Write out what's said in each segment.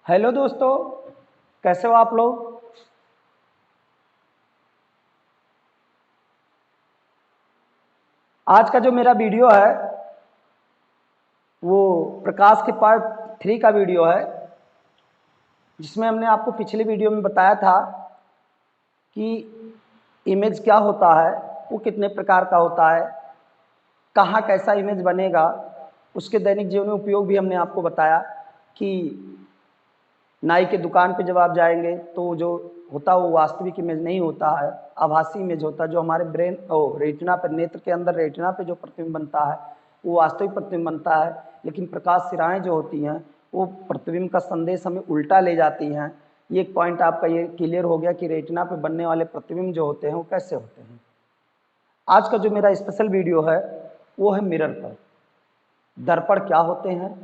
Hello दोस्तों, कैसे हो आप लोग। आज का जो मेरा वीडियो है वो प्रकाश के पार्ट 3 का वीडियो है, जिसमें हमने आपको पिछले वीडियो में बताया था कि इमेज क्या होता है, वो कितने प्रकार का होता है, कहाँ कैसा इमेज बनेगा। उसके दैनिक जीवन में उपयोग भी हमने आपको बताया कि नाई के दुकान पे जब आप जाएंगे तो जो होता है वो वास्तविक इमेज नहीं होता है, आभासी इमेज होता है। जो हमारे ब्रेन रेटिना पे, नेत्र के अंदर रेटिना पे जो प्रतिबिंब बनता है वो वास्तविक प्रतिबिंब बनता है। लेकिन प्रकाश सिराएँ जो होती हैं वो प्रतिबिंब का संदेश हमें उल्टा ले जाती हैं। ये एक पॉइंट आपका ये क्लियर हो गया कि रेटिना पे बनने वाले प्रतिबिंब जो होते हैं वो कैसे होते हैं। आज का जो मेरा स्पेशल वीडियो है वो है मिरर पर। दर्पण क्या होते हैं,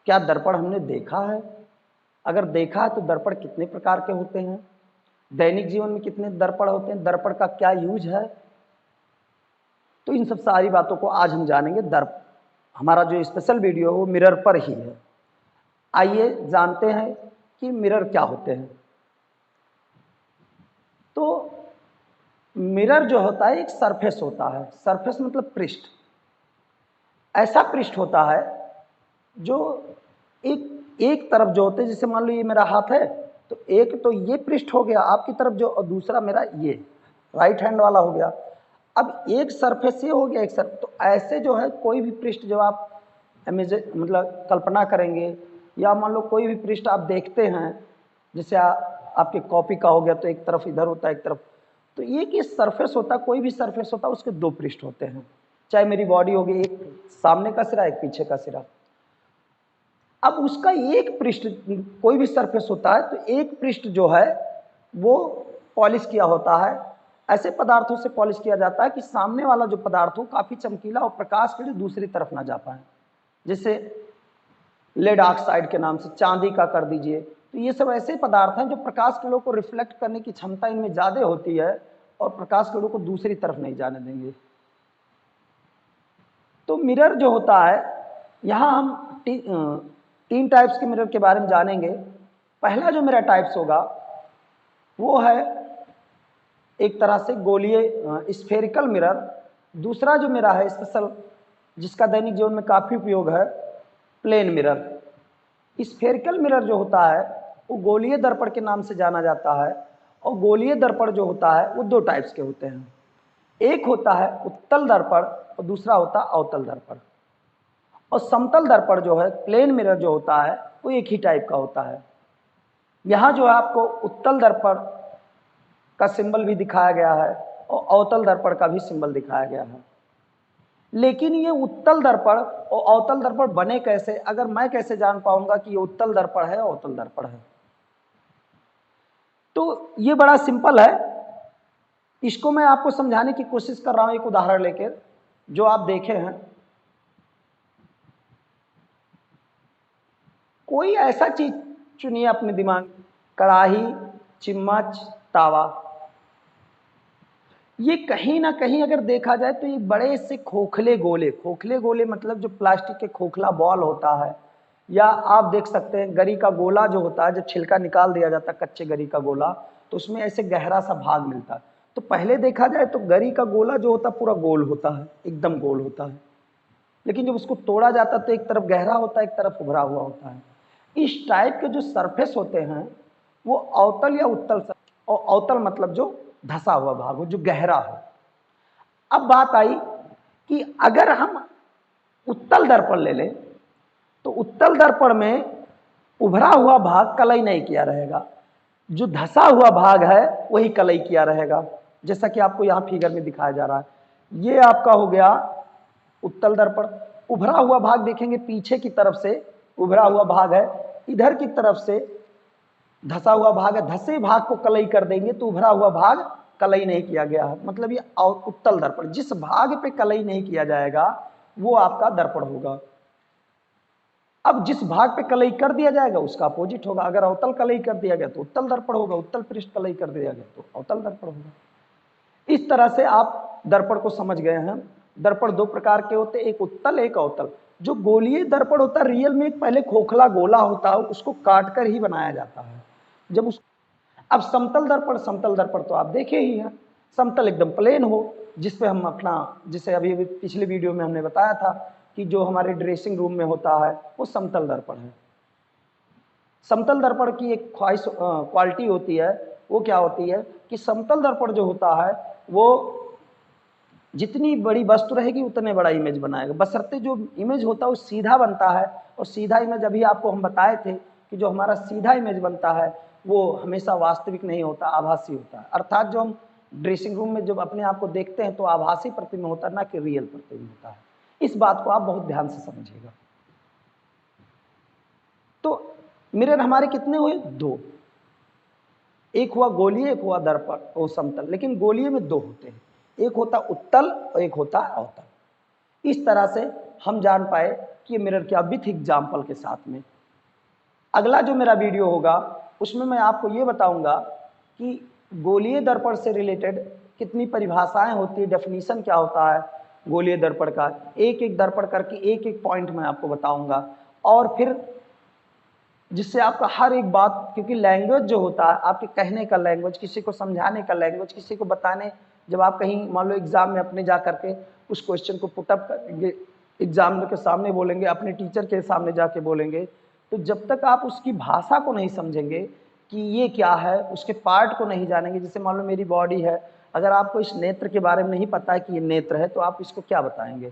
क्या दर्पण हमने देखा है, अगर देखा है तो दर्पण कितने प्रकार के होते हैं, दैनिक जीवन में कितने दर्पण होते हैं, दर्पण का क्या यूज है। तो इन सब सारी बातों को आज हम जानेंगे। हमारा जो स्पेशल वीडियो है वो मिरर पर ही है। आइए जानते हैं कि मिरर क्या होते हैं। तो मिरर जो होता है एक सरफेस होता है। सरफेस मतलब पृष्ठ। ऐसा पृष्ठ होता है जो एक तरफ जो होते हैं, जैसे मान लो ये मेरा हाथ है तो एक तो ये पृष्ठ हो गया आपकी तरफ जो, और दूसरा मेरा ये राइट हैंड वाला हो गया। अब एक सरफेस ये हो गया, एक सरफेस। तो ऐसे जो है कोई भी पृष्ठ जो आप मतलब कल्पना करेंगे, या मान लो कोई भी पृष्ठ आप देखते हैं, जैसे आपके कॉपी का हो गया तो एक तरफ इधर होता है एक तरफ। तो ये कि सरफेस होता है, कोई भी सरफेस होता है उसके दो पृष्ठ होते हैं। चाहे मेरी बॉडी होगी, एक सामने का सिरा एक पीछे का सिरा। अब उसका एक पृष्ठ, कोई भी सरफेस होता है तो एक पृष्ठ जो है वो पॉलिश किया होता है। ऐसे पदार्थों से पॉलिश किया जाता है कि सामने वाला जो पदार्थ हो काफी चमकीला और प्रकाश के लिए दूसरी तरफ ना जा पाए। जैसे लेड ऑक्साइड के नाम से, चांदी का कर दीजिए। तो ये सब ऐसे पदार्थ हैं जो प्रकाश किरणों को रिफ्लेक्ट करने की क्षमता इनमें ज्यादा होती है और प्रकाश किरणों को दूसरी तरफ नहीं जाने देंगे। तो मिरर जो होता है, यहाँ हम तीन टाइप्स के मिरर के बारे में जानेंगे। पहला जो मेरा टाइप्स होगा वो है एक तरह से गोलीय स्फेरिकल मिरर। दूसरा जो मेरा है स्पेशल, जिसका दैनिक जीवन में काफ़ी उपयोग है, प्लेन मिरर। स्फेरिकल मिरर जो होता है वो गोलीय दर्पण के नाम से जाना जाता है। और गोलीय दर्पण जो होता है वो दो टाइप्स के होते हैं। एक होता है उत्तल दर्पण और दूसरा होता है अवतल दर्पण। और समतल दर्पण जो है, प्लेन मिरर जो होता है, वो एक ही टाइप का होता है। यहाँ जो है आपको उत्तल दर्पण का सिंबल भी दिखाया गया है और अवतल दर्पण का भी सिंबल दिखाया गया है। लेकिन ये उत्तल दर्पण और अवतल दर्पण बने कैसे, अगर मैं कैसे जान पाऊंगा कि ये उत्तल दर्पण है अवतल दर्पण है। तो ये बड़ा सिंपल है। इसको मैं आपको समझाने की कोशिश कर रहा हूं एक उदाहरण लेकर, जो आप देखे हैं। कोई ऐसा चीज चुनिए अपने दिमाग, कढ़ाई, चम्मच, तावा। ये कहीं ना कहीं अगर देखा जाए तो ये बड़े से खोखले गोले, खोखले गोले मतलब जो प्लास्टिक के खोखला बॉल होता है, या आप देख सकते हैं गरी का गोला जो होता है, जब छिलका निकाल दिया जाता है कच्चे गरी का गोला तो उसमें ऐसे गहरा सा भाग मिलता है। तो पहले देखा जाए तो गरी का गोला जो होता है पूरा गोल होता है, एकदम गोल होता है। लेकिन जब उसको तोड़ा जाता है तो एक तरफ गहरा होता है, एक तरफ उभरा हुआ होता है। इस टाइप के जो सरफेस होते हैं वो अवतल या उत्तल, और अवतल मतलब जो धसा हुआ भाग हो, जो गहरा हो। अब बात आई कि अगर हम उत्तल दर्पण ले लें तो उत्तल दर्पण में उभरा हुआ भाग कलई नहीं किया रहेगा, जो धसा हुआ भाग है वही कलई किया रहेगा। जैसा कि आपको यहाँ फिगर में दिखाया जा रहा है, ये आपका हो गया उत्तल दर्पण। उभरा हुआ भाग देखेंगे पीछे की तरफ से उभरा हुआ भाग है, इधर की तरफ से धसा हुआ भाग है। धसे भाग को कलई कर देंगे तो उभरा हुआ भाग कलई नहीं किया गया है, मतलब ये उत्तल दर्पण। जिस भाग पे कलई नहीं किया जाएगा वो आपका दर्पण होगा। अब जिस भाग पे कलई कर दिया जाएगा उसका अपोजिट होगा। अगर अवतल कलई कर दिया गया तो उत्तल दर्पण होगा, उत्तल पृष्ठ कलई कर दिया गया तो अवतल दर्पण होगा। इस तरह से आप दर्पण को समझ गए हैं। दर्पण दो प्रकार के होते हैं, एक उत्तल एक अवतल। जो गोलीय दर्पण होता है रियल में एक पहले खोखला गोला होता है, उसको काट कर ही बनाया जाता है। जब उस अब समतल दर्पण तो आप देखे ही हैं, समतल एकदम प्लेन हो, जिस पे हम अपना, जिसे अभी अभी पिछले वीडियो में हमने बताया था कि जो हमारे ड्रेसिंग रूम में होता है वो समतल दर्पण है। समतल दर्पण की एक ख्वाहिश क्वालिटी होती है, वो क्या होती है कि समतल दर्पण जो होता है वो जितनी बड़ी वस्तु रहेगी उतने बड़ा इमेज बनाएगा, बशर्ते जो इमेज होता है वो सीधा बनता है। और सीधा इमेज अभी आपको हम बताए थे कि जो हमारा सीधा इमेज बनता है वो हमेशा वास्तविक नहीं होता, आभासी होता है। अर्थात जो हम ड्रेसिंग रूम में जब अपने आप को देखते हैं तो आभासी प्रतिबिंब होता है, ना कि रियल प्रतिबिंब होता है। इस बात को आप बहुत ध्यान से समझिएगा। तो मिरर हमारे कितने हुए? दो, एक हुआ गोलीय, एक हुआ दर्पण और समतल। लेकिन गोलीय में दो होते हैं, एक होता उत्तल और एक होता अवतल। इस तरह से हम जान पाए कि ये मिरर क्या, विथ एग्जाम्पल के साथ में। अगला जो मेरा वीडियो होगा उसमें मैं आपको ये बताऊंगा कि गोलीय दर्पण से रिलेटेड कितनी परिभाषाएं होती है, डेफिनेशन क्या होता है गोलीय दर्पण का, एक एक दर्पण करके एक एक पॉइंट मैं आपको बताऊंगा। और फिर जिससे आपका हर एक बात, क्योंकि लैंग्वेज जो होता है आपके कहने का लैंग्वेज, किसी को समझाने का लैंग्वेज, किसी को बताने, जब आप कहीं मान लो एग्जाम में अपने जा करके उस क्वेश्चन को पुटअप करेंगे, एग्जामिनर के सामने बोलेंगे, अपने टीचर के सामने जाके बोलेंगे, तो जब तक आप उसकी भाषा को नहीं समझेंगे कि ये क्या है, उसके पार्ट को नहीं जानेंगे, जैसे मान लो मेरी बॉडी है, अगर आपको इस नेत्र के बारे में नहीं पता है कि ये नेत्र है तो आप इसको क्या बताएंगे?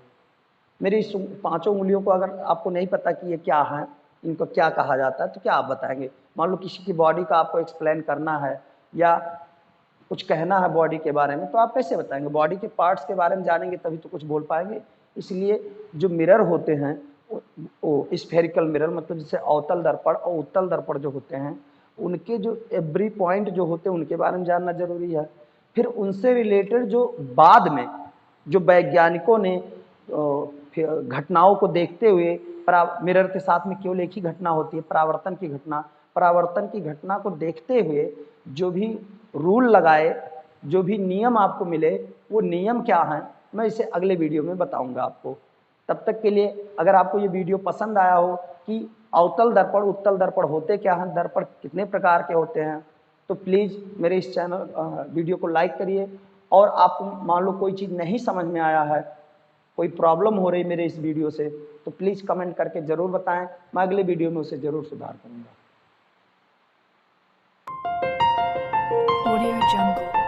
मेरी इस पांचों उंगलियों को अगर आपको नहीं पता कि ये क्या है, इनको क्या कहा जाता है, तो क्या आप बताएंगे? मान लो किसी की बॉडी का आपको एक्सप्लेन करना है या कुछ कहना है बॉडी के बारे में, तो आप कैसे बताएंगे? बॉडी के पार्ट्स के बारे में जानेंगे तभी तो कुछ बोल पाएंगे। इसलिए जो मिरर होते हैं वो स्फेरिकल मिरर, मतलब जैसे अवतल दर्पण और उत्तल दर्पण जो होते हैं, उनके जो एवरी पॉइंट जो होते हैं उनके बारे में जानना जरूरी है। फिर उनसे रिलेटेड जो बाद में जो वैज्ञानिकों ने घटनाओं को देखते हुए, मिरर के साथ में केवल एक ही घटना होती है, परावर्तन की घटना, परावर्तन की घटना को देखते हुए जो भी रूल लगाए, जो भी नियम आपको मिले, वो नियम क्या हैं मैं इसे अगले वीडियो में बताऊंगा आपको। तब तक के लिए अगर आपको ये वीडियो पसंद आया हो कि अवतल दर्पण उत्तल दर्पण होते क्या हैं, दर्पण कितने प्रकार के होते हैं, तो प्लीज़ मेरे इस चैनल वीडियो को लाइक करिए। और आपको मान लो कोई चीज़ नहीं समझ में आया है, कोई प्रॉब्लम हो रही मेरे इस वीडियो से, तो प्लीज़ कमेंट करके ज़रूर बताएं, मैं अगले वीडियो में उसे ज़रूर सुधार करूँगा। Audio Jungle.